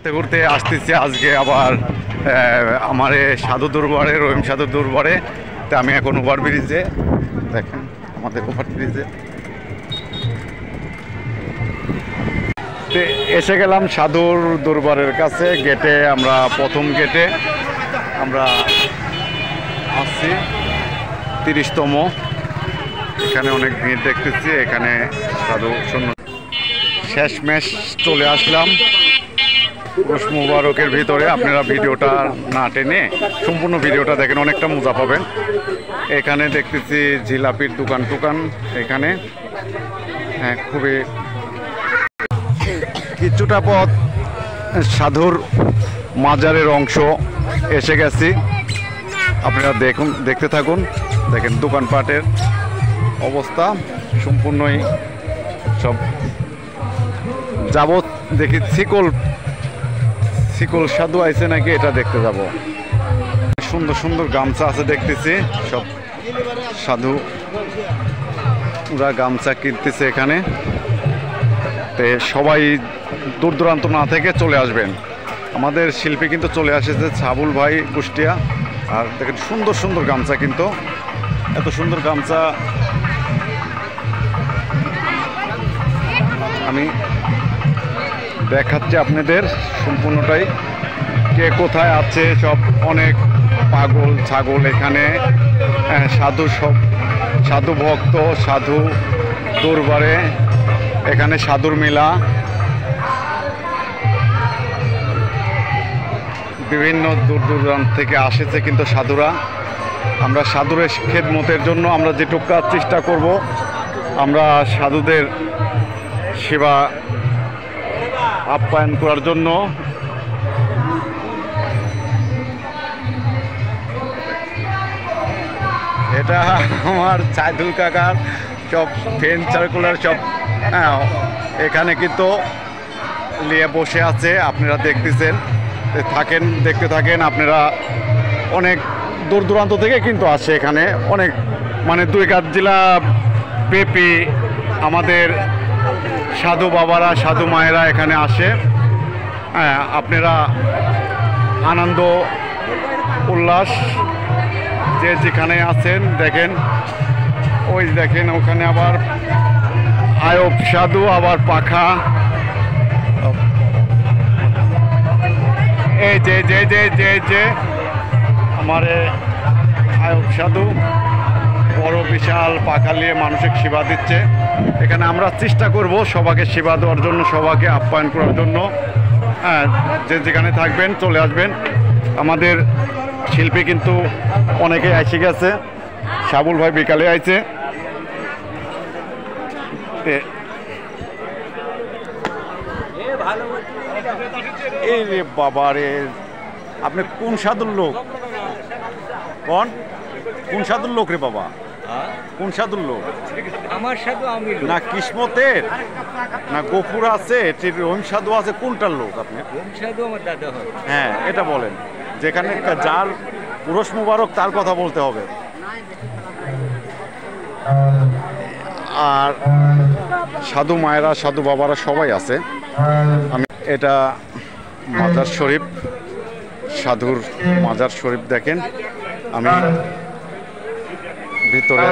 ঘুরতে ঘুরতে আসতেছি আজকে আবার আমার সাধু দরবারে, রহিম সাধু দরবারে। তো আমি এখন ওভারব্রিজে, দেখেন আমাদের ওভারব্রিজে এসে গেলাম সাধুর দরবারের কাছে। গেটে আমরা প্রথম গেটে আমরা আসছি 30তম। এখানে অনেক ভিড় দেখতেছি। এখানে সাধু শূন্য শেষমেশ চলে আসলাম উরুস মুবারকের ভিতরে। আপনারা ভিডিওটা না টেনে সম্পূর্ণ ভিডিওটা দেখেন, অনেকটা মজা পাবেন। এখানে দেখতেছি জিলাপির দোকান টোকান এখানে। হ্যাঁ, খুবই কিছুটা পথ সাধুর মাজারের অংশ এসে গেছি। আপনারা দেখতে থাকুন। দেখেন দোকানপাটের অবস্থা সম্পূর্ণই সব যাবত। দেখি শিকল সাধু আইছে নাকি, এটা দেখতে যাব। সুন্দর সুন্দর গামছা আছে দেখতেছি, সব সাধু ওরা গামছা কিনতেছে এখানে। তো সবাই দূর দূরান্ত না থেকে চলে আসবেন। আমাদের শিল্পী কিন্তু চলে আসেছে, ছাবুল ভাই কুষ্টিয়া। আর দেখেন সুন্দর সুন্দর গামছা, কিন্তু এত সুন্দর গামছা আমি দেখাচ্ছি আপনাদের সম্পূর্ণটাই। কে কোথায় আছে সব, অনেক পাগল ছাগল এখানে। সাধু সব সাধু ভক্ত, সাধু দরবারে এখানে সাধুর মেলা। বিভিন্ন দূর দূরান্ত থেকে আসেছে কিন্তু সাধুরা। আমরা সাধুরের খেদমতের জন্য আমরা যেটুকু কাজ চেষ্টা করব, আমরা সাধুদের সেবা আপ্যায়ন করার জন্য। এটা আমার সাইদুল কাকার সব ফ্রেন্ড সার্কুলার সব। হ্যাঁ, এখানে কিন্তু নিয়ে বসে আছে, আপনারা দেখতেছেন। দেখতে থাকেন আপনারা। অনেক দূর দূরান্ত থেকে কিন্তু আসে এখানে, অনেক মানে 2 জেলা ব্যাপী আমাদের সাধু বাবারা, সাধু মায়েরা এখানে আসে। হ্যাঁ, আপনারা আনন্দ উল্লাস যে যেখানে আছেন দেখেন। ওই দেখেন ওখানে আবার আয়ব সাধু, আবার পাখা। এই যে যে যে যে যে আমার আয়ব সাধু বড় বিশাল পাখা নিয়ে মানুষের সেবা দিচ্ছে এখানে। আমরা চেষ্টা করব সবাইকে সেবা দেওয়ার জন্য, সবাইকে আপ্যায়ন করার জন্য। হ্যাঁ, যে যেখানে থাকবেন চলে আসবেন। আমাদের শিল্পী কিন্তু অনেকে এসে গেছে। সাবুল ভাই বিকালে আইছে। এই রে বাবা রে, আপনি কোন সাধুর লোক? কোন সাধুর লোক রে বাবা? কোন সাধুর লোক? আমার সাধু আমি না কিসমতের, না গফুর আছে, রহিম সাধু আছে, কোনটার লোক আপনি? রহিম সাধু আমার দাদা হয়। হ্যাঁ, এটা বলেন। যেখানে যার উরুস মুবারক তার কথা বলতে হবে। আর সাধু মায়েরা, সাধু বাবারা সবাই আছে। আমি এটা মাজার শরীফ, সাধুর মাজার শরীফ দেখেন। আমি ভিতরে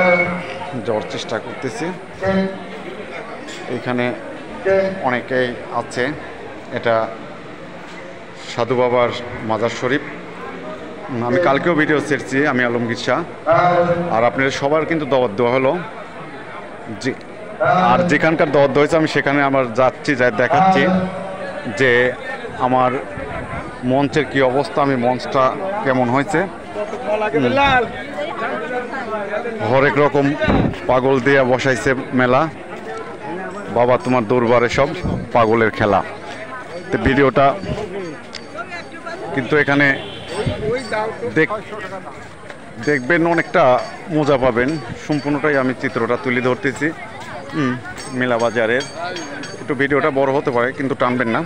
যাওয়ার চেষ্টা করতেছি। এখানে অনেকেই আছে। এটা সাধু বাবার মাজার শরীফ। আমি কালকেও ভিডিও ছেড়েছি, আমি আলমগীর শাহ। আর আপনাদের সবার কিন্তু দাওয়াত দেওয়া হলো। আর যেখানকার দাওয়াত দেওয়া হয়েছে আমি সেখানে আমার যাচ্ছি, যাই দেখাচ্ছি যে আমার মঞ্চের কি অবস্থা, আমি মঞ্চটা কেমন হয়েছে। হরেক রকম পাগল দিয়ে বসাইছে মেলা। বাবা তোমার দরবারে সব পাগলের খেলা। তো ভিডিওটা কিন্তু এখানে দেখবেন, অনেকটা মজা পাবেন। সম্পূর্ণটাই আমি চিত্রটা তুলে ধরতেছি মেলা বাজারের। একটু ভিডিওটা বড় হতে পারে কিন্তু টানবেন না,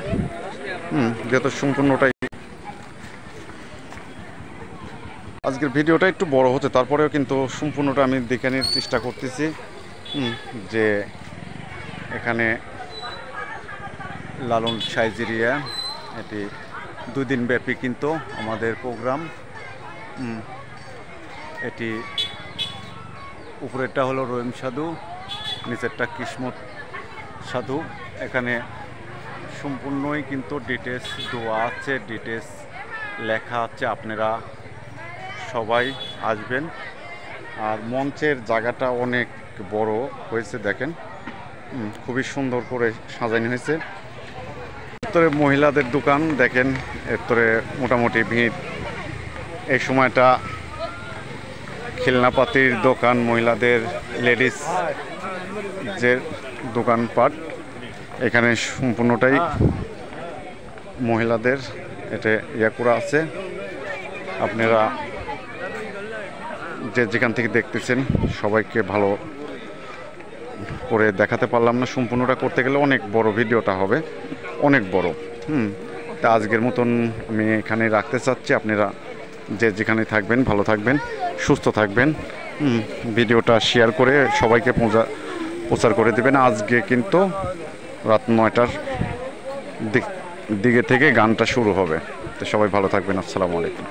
যেহেতু সম্পূর্ণটাই আজকের ভিডিওটা একটু বড় হচ্ছে, তারপরেও কিন্তু সম্পূর্ণটা আমি দেখানোর চেষ্টা করতেছি যে এখানে লালন সাইজেরিয়া এটি 2 দিন ব্যাপী কিন্তু আমাদের প্রোগ্রাম। এটি উপরেরটা হলো রহিম সাধু, নিচেরটা কিসমত সাধু। এখানে সম্পূর্ণই কিন্তু ডিটেলস দেওয়া আছে, ডিটেলস লেখা আছে, আপনারা সবাই আসবেন। আর মঞ্চের জায়গাটা অনেক বড় হয়েছে, দেখেন খুবই সুন্দর করে সাজানো হয়েছে। এরপরে মহিলাদের দোকান দেখেন, এরপরে মোটামুটি ভিড়। এই সময়টা খেলনাপাতির দোকান, মহিলাদের লেডিস যে দোকানপাট, এখানে সম্পূর্ণটাই মহিলাদের এটা ইয়া করা আছে। আপনারা যে যেখান থেকে দেখতেছেন সবাইকে ভালো করে দেখাতে পারলাম না, সম্পূর্ণটা করতে গেলে অনেক বড় ভিডিওটা হবে, অনেক বড়। তা আজকের মতন আমি এখানে রাখতে চাচ্ছি। আপনারা যে যেখানে থাকবেন ভালো থাকবেন, সুস্থ থাকবেন। ভিডিওটা শেয়ার করে সবাইকে প্রচার করে দেবেন। আজকে কিন্তু রাত 9টার দিকে থেকে গানটা শুরু হবে। তো সবাই ভালো থাকবেন। আসসালামু আলাইকুম।